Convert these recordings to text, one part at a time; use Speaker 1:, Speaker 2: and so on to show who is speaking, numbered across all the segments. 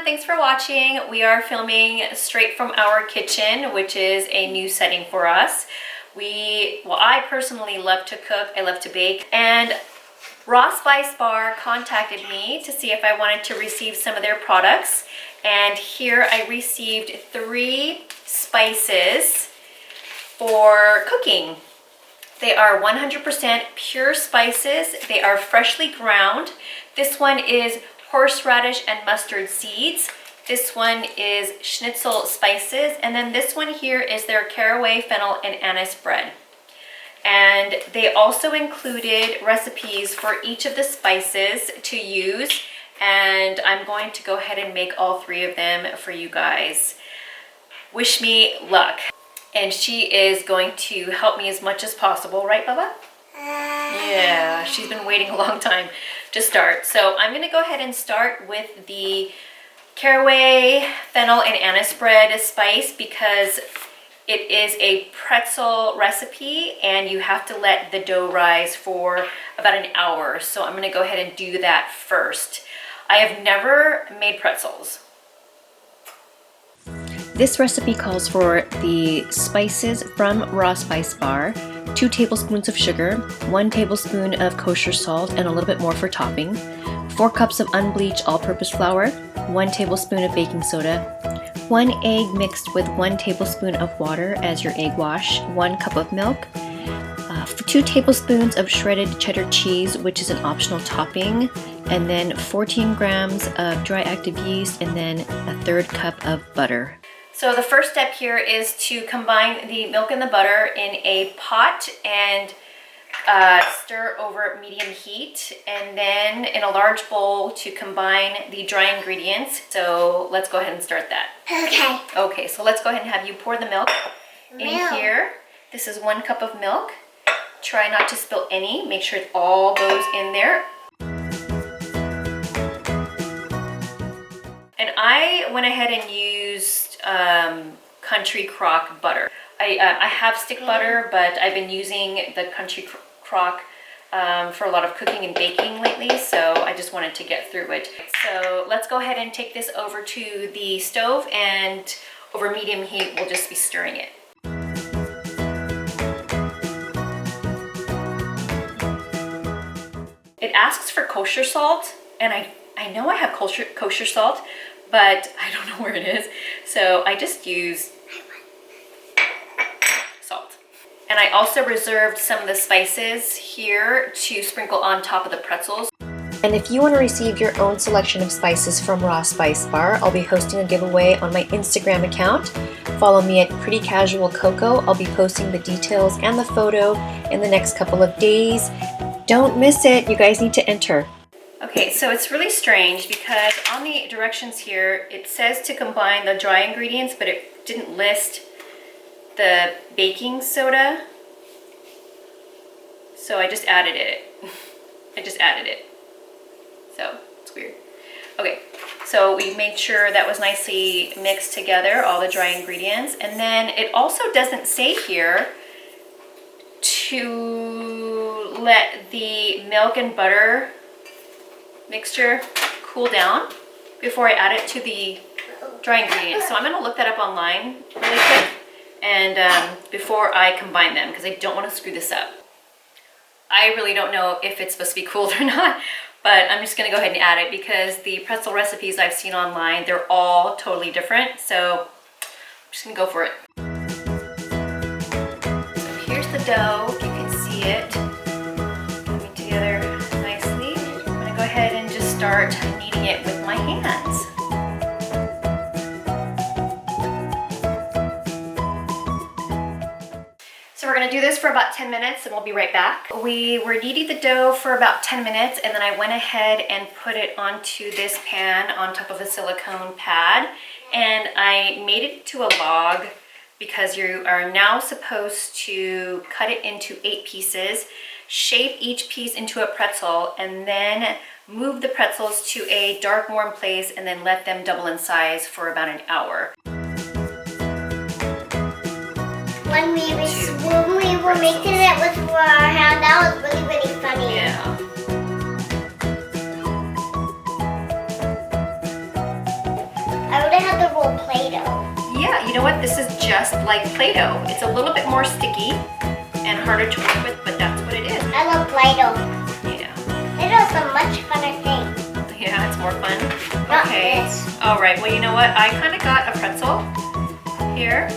Speaker 1: thanks for watching. We are filming straight from our kitchen, which is a new setting for us. I personally love to cook, I love to bake, and RAWSPICEBAR contacted me to see if I wanted to receive some of their products. And here I received 3 spices for cooking. They are 100% pure spices. They are freshly ground. This one is horseradish and mustard seeds. This one is schnitzel spices. And then this one here is their caraway, fennel, and anise bread. And they also included recipes for each of the spices to use. And I'm going to go ahead and make all 3 of them for you guys. Wish me luck. And she is going to help me as much as possible, right, Bubba? Yeah, she's been waiting a long time to start. So I'm gonna go ahead and start with the caraway, fennel, and anise bread spice because it is a pretzel recipe and you have to let the dough rise for about an hour. So I'm gonna go ahead and do that first. I have never made pretzels.
Speaker 2: This recipe calls for the spices from RAWSPICEBAR, 2 tablespoons of sugar, 1 tablespoon of kosher salt and a little bit more for topping, 4 cups of unbleached all-purpose flour, 1 tablespoon of baking soda, 1 egg mixed with 1 tablespoon of water as your egg wash, 1 cup of milk, 2 tablespoons of shredded cheddar cheese, which is an optional topping, and then 14 grams of dry active yeast, and then a 1/3 cup of butter.
Speaker 1: So the first step here is to combine the milk and the butter in a pot and stir over medium heat, and then in a large bowl to combine the dry ingredients. So let's go ahead and start that.
Speaker 3: Okay.
Speaker 1: Okay, so let's go ahead and have you pour the milk in here. This is 1 cup of milk. Try not to spill any. Make sure it all goes in there. And I went ahead and used country crock butter. I have stick butter, but I've been using the country crock for a lot of cooking and baking lately, so I just wanted to get through it. So let's go ahead and take this over to the stove, and over medium heat we'll just be stirring it. It asks for kosher salt, and I know I have kosher salt, but I don't know where it is. So I just use salt. And I also reserved some of the spices here to sprinkle on top of the pretzels.
Speaker 2: And if you want to receive your own selection of spices from RAWSPICEBAR, I'll be hosting a giveaway on my Instagram account. Follow me at Pretty Casual Coco. I'll be posting the details and the photo in the next couple of days. Don't miss it. You guys need to enter.
Speaker 1: Okay, so it's really strange because on the directions here, it says to combine the dry ingredients, but it didn't list the baking soda. So I just added it. I just added it. So it's weird. Okay, so we made sure that was nicely mixed together, all the dry ingredients. And then it also doesn't say here to let the milk and butter mixture cool down before I add it to the dry ingredients. So I'm gonna look that up online really quick and before I combine them, because I don't want to screw this up. I really don't know if it's supposed to be cooled or not, but I'm just gonna go ahead and add it because the pretzel recipes I've seen online, they're all totally different. So I'm just gonna go for it. So here's the dough, you can see it coming together nicely. I'm gonna go ahead and just start kneading it with my hands. So we're gonna do this for about 10 minutes and we'll be right back. We were kneading the dough for about 10 minutes and then I went ahead and put it onto this pan on top of a silicone pad, and I made it to a log because you are now supposed to cut it into 8 pieces, shape each piece into a pretzel, and then move the pretzels to a dark warm place and then let them double in size for about an hour.
Speaker 3: When we were making it with our hand, that was really, really funny.
Speaker 1: Yeah.
Speaker 3: little Play-Doh.
Speaker 1: Yeah, you know what? This is just like Play-Doh. It's a little bit more sticky and harder to work with, but that's what it is.
Speaker 3: I love Play-Doh.
Speaker 1: Yeah.
Speaker 3: Play-Doh is a much funner thing.
Speaker 1: Yeah, it's more fun.
Speaker 3: Not
Speaker 1: Okay.
Speaker 3: this.
Speaker 1: All right. Well, you know what? I kind of got a pretzel here.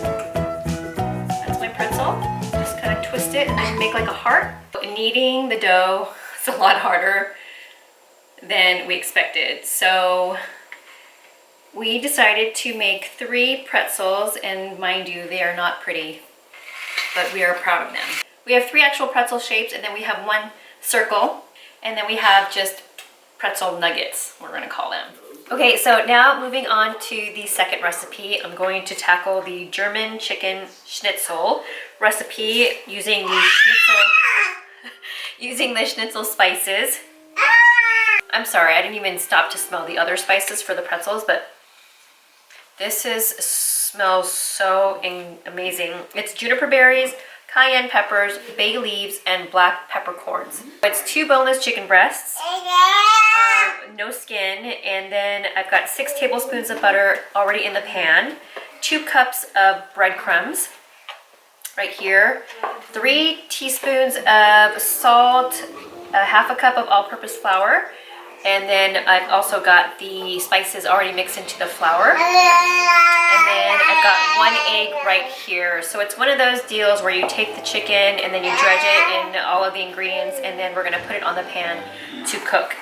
Speaker 1: That's my pretzel. Just kind of twist it and then make like a heart. Kneading the dough is a lot harder than we expected. So we decided to make 3 pretzels, and mind you, they are not pretty, but we are proud of them. We have 3 actual pretzel shapes, and then we have 1 circle, and then we have just pretzel nuggets, we're gonna call them. Okay, so now moving on to the second recipe, I'm going to tackle the German chicken schnitzel recipe using the schnitzel spices. I'm sorry, I didn't even stop to smell the other spices for the pretzels, but this smells so amazing. It's juniper berries, cayenne peppers, bay leaves, and black peppercorns. It's 2 boneless chicken breasts, no skin, and then I've got 6 tablespoons of butter already in the pan, 2 cups of breadcrumbs right here, 3 teaspoons of salt, a half a cup of all-purpose flour, and then I've also got the spices already mixed into the flour. And then I've got 1 egg right here. So it's one of those deals where you take the chicken and then you dredge it in all of the ingredients, and then we're gonna put it on the pan to cook.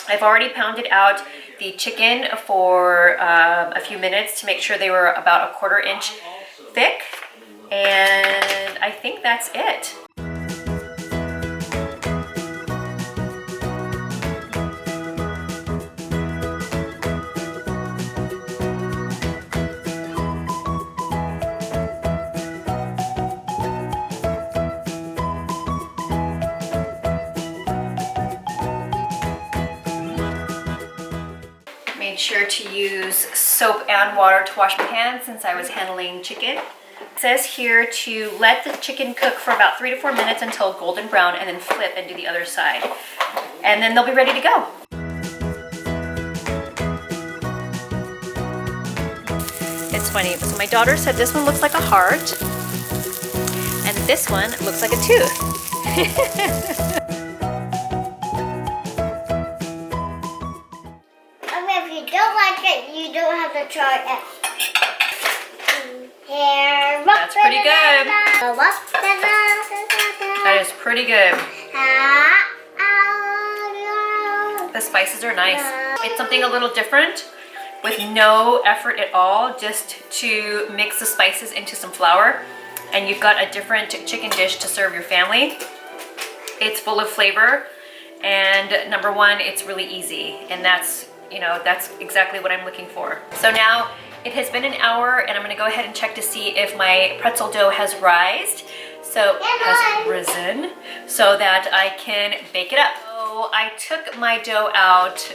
Speaker 1: I've already pounded out the chicken for a few minutes to make sure they were about a 1/4 inch thick. And I think that's it. Made sure to use soap and water to wash my hands since I was handling chicken. It says here to let the chicken cook for about 3 to 4 minutes until golden brown, and then flip and do the other side. And then they'll be ready to go. It's funny, so my daughter said this one looks like a heart, and this one looks like a tooth.
Speaker 3: If you don't like it, you don't have to try it. Here,
Speaker 1: That's pretty good.
Speaker 3: That
Speaker 1: That is pretty good. The spices are nice. It's something a little different with no effort at all, just to mix the spices into some flour, and you've got a different chicken dish to serve your family. It's full of flavor, and number one, it's really easy, and that's exactly what I'm looking for. So now it has been an hour, and I'm gonna go ahead and check to see if my pretzel dough has risen, so that I can bake it up. So I took my dough out,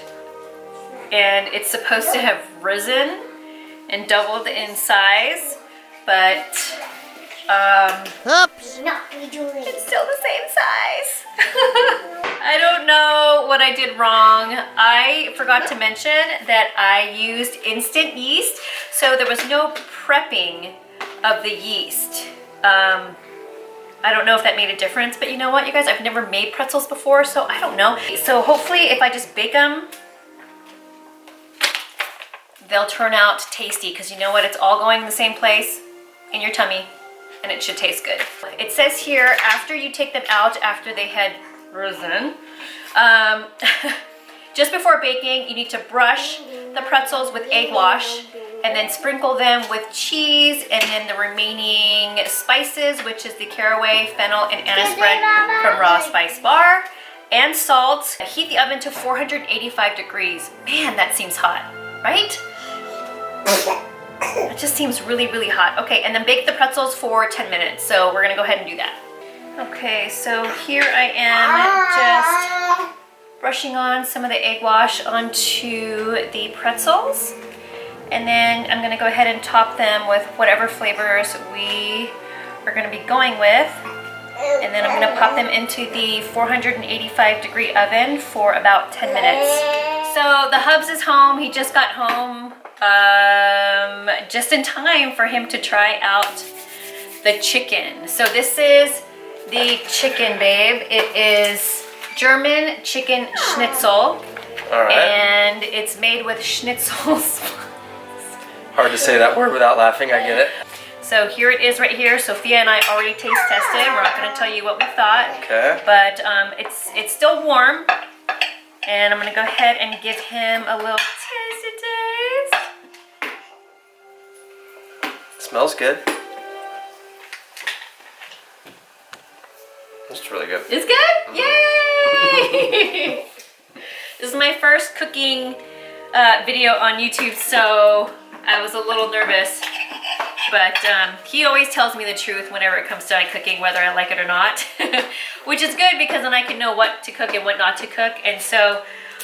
Speaker 1: and it's supposed to have risen and doubled in size, but
Speaker 3: oops! Not redoing.
Speaker 1: it's still the same size. I don't know what I did wrong. I forgot to mention that I used instant yeast, so there was no prepping of the yeast. I don't know if that made a difference, but you know what, you guys? I've never made pretzels before, so I don't know. So hopefully if I just bake them, they'll turn out tasty, because you know what? It's all going in the same place in your tummy, and it should taste good. It says here, after you take them out, after they had risen, just before baking, you need to brush the pretzels with egg wash, and then sprinkle them with cheese, and then the remaining spices, which is the caraway, fennel, and anise bread from RAWSPICEBAR, and salt. Heat the oven to 485 degrees. Man, that seems hot, right? It just seems really, really hot. Okay, and then bake the pretzels for 10 minutes. So we're gonna go ahead and do that. Okay, so here I am just brushing on some of the egg wash onto the pretzels. And then I'm gonna go ahead and top them with whatever flavors we are gonna be going with. And then I'm gonna pop them into the 485 degree oven for about 10 minutes. So the Hubs is home. He just got home just in time for him to try out the chicken. So this is the chicken, babe. It is German chicken schnitzel.
Speaker 4: All right.
Speaker 1: And it's made with schnitzels.
Speaker 4: Hard to say that word without laughing, I get it.
Speaker 1: So here it is right here. Sophia and I already taste tested. We're not going to tell you what we thought.
Speaker 4: Okay.
Speaker 1: But it's still warm. And I'm going to go ahead and give him a little tasty taste.
Speaker 4: Smells good. It's really good.
Speaker 1: It's good? Yay! This is my first cooking video on YouTube, so I was a little nervous. But he always tells me the truth whenever it comes to my cooking, whether I like it or not. Which is good because then I can know what to cook and what not to cook. And so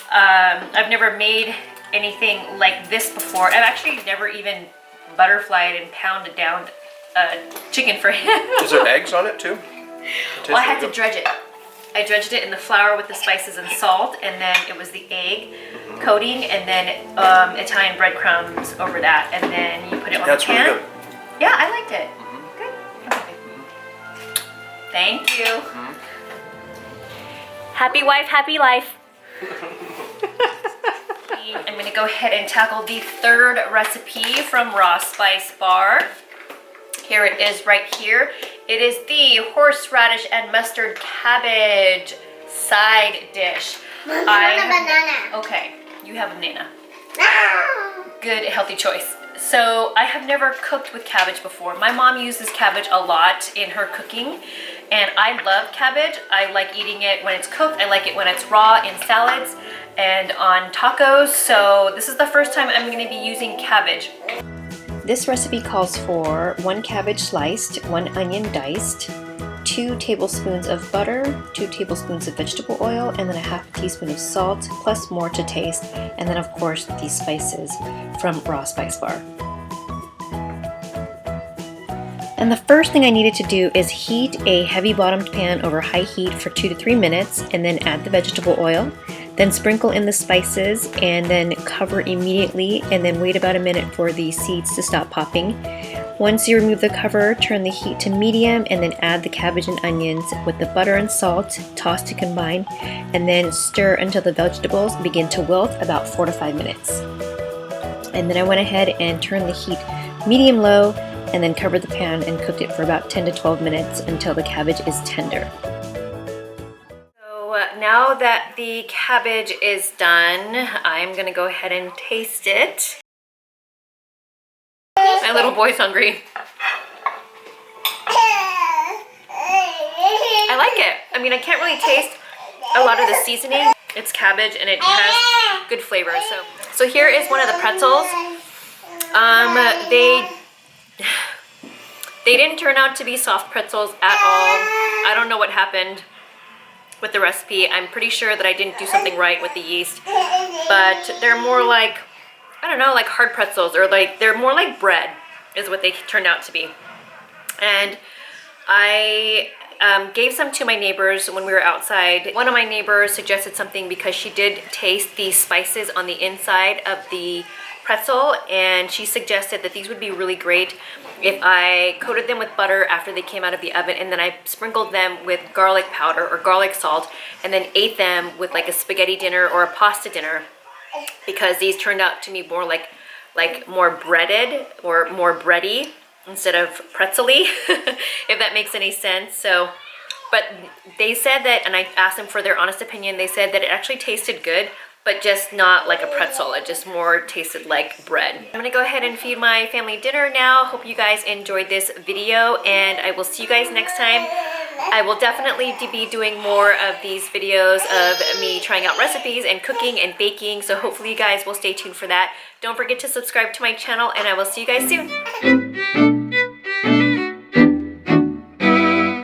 Speaker 1: I've never made anything like this before. I've actually never even butterflied and pounded down chicken for him.
Speaker 4: Is there eggs on it too?
Speaker 1: Well, I had to dredge it. I dredged it in the flour with the spices and salt, and then it was the egg coating, and then Italian breadcrumbs over that, and then you put it on the pan.
Speaker 4: Really good.
Speaker 1: Yeah, I liked it. Good. Okay. Thank you. Happy wife, happy life. I'm going to go ahead and tackle the third recipe from RAWSPICEBAR. Here it is right here. It is the horseradish and mustard cabbage side dish.
Speaker 3: Mom, I want a banana.
Speaker 1: Okay, you have a banana.
Speaker 3: No.
Speaker 1: Good, healthy choice. So I have never cooked with cabbage before. My mom uses cabbage a lot in her cooking, and I love cabbage. I like eating it when it's cooked. I like it when it's raw in salads and on tacos. So this is the first time I'm going to be using cabbage.
Speaker 2: This recipe calls for 1 cabbage sliced, 1 onion diced, 2 tablespoons of butter, 2 tablespoons of vegetable oil, and then a half teaspoon of salt, plus more to taste, and then of course the spices from RAWSPICEBAR. And the first thing I needed to do is heat a heavy bottomed pan over high heat for 2 to 3 minutes, and then add the vegetable oil. Then sprinkle in the spices and then cover immediately, and then wait about a minute for the seeds to stop popping. Once you remove the cover, turn the heat to medium and then add the cabbage and onions with the butter and salt, toss to combine, and then stir until the vegetables begin to wilt, about 4 to 5 minutes. And then I went ahead and turned the heat medium-low and then covered the pan and cooked it for about 10 to 12 minutes until the cabbage is tender.
Speaker 1: Now that the cabbage is done, I'm gonna go ahead and taste it. My little boy's hungry. I like it. I mean, I can't really taste a lot of the seasoning. It's cabbage and it has good flavor. So here is one of the pretzels. They didn't turn out to be soft pretzels at all. I don't know what happened with the recipe. I'm pretty sure that I didn't do something right with the yeast, but they're more like, I don't know, like hard pretzels, or like they're more like bread is what they turned out to be. And I gave some to my neighbors when we were outside. One of my neighbors suggested something because she did taste the spices on the inside of the pretzel, and she suggested that these would be really great if I coated them with butter after they came out of the oven, and then I sprinkled them with garlic powder or garlic salt, and then ate them with like a spaghetti dinner or a pasta dinner, because these turned out to be more like more breaded or more bready instead of pretzel-y, if that makes any sense. So, but they said that, and I asked them for their honest opinion, they said that it actually tasted good, but just not like a pretzel. It just more tasted like bread. I'm gonna go ahead and feed my family dinner now. Hope you guys enjoyed this video, and I will see you guys next time. I will definitely be doing more of these videos of me trying out recipes and cooking and baking, so hopefully you guys will stay tuned for that. Don't forget to subscribe to my channel, and I will see you guys soon.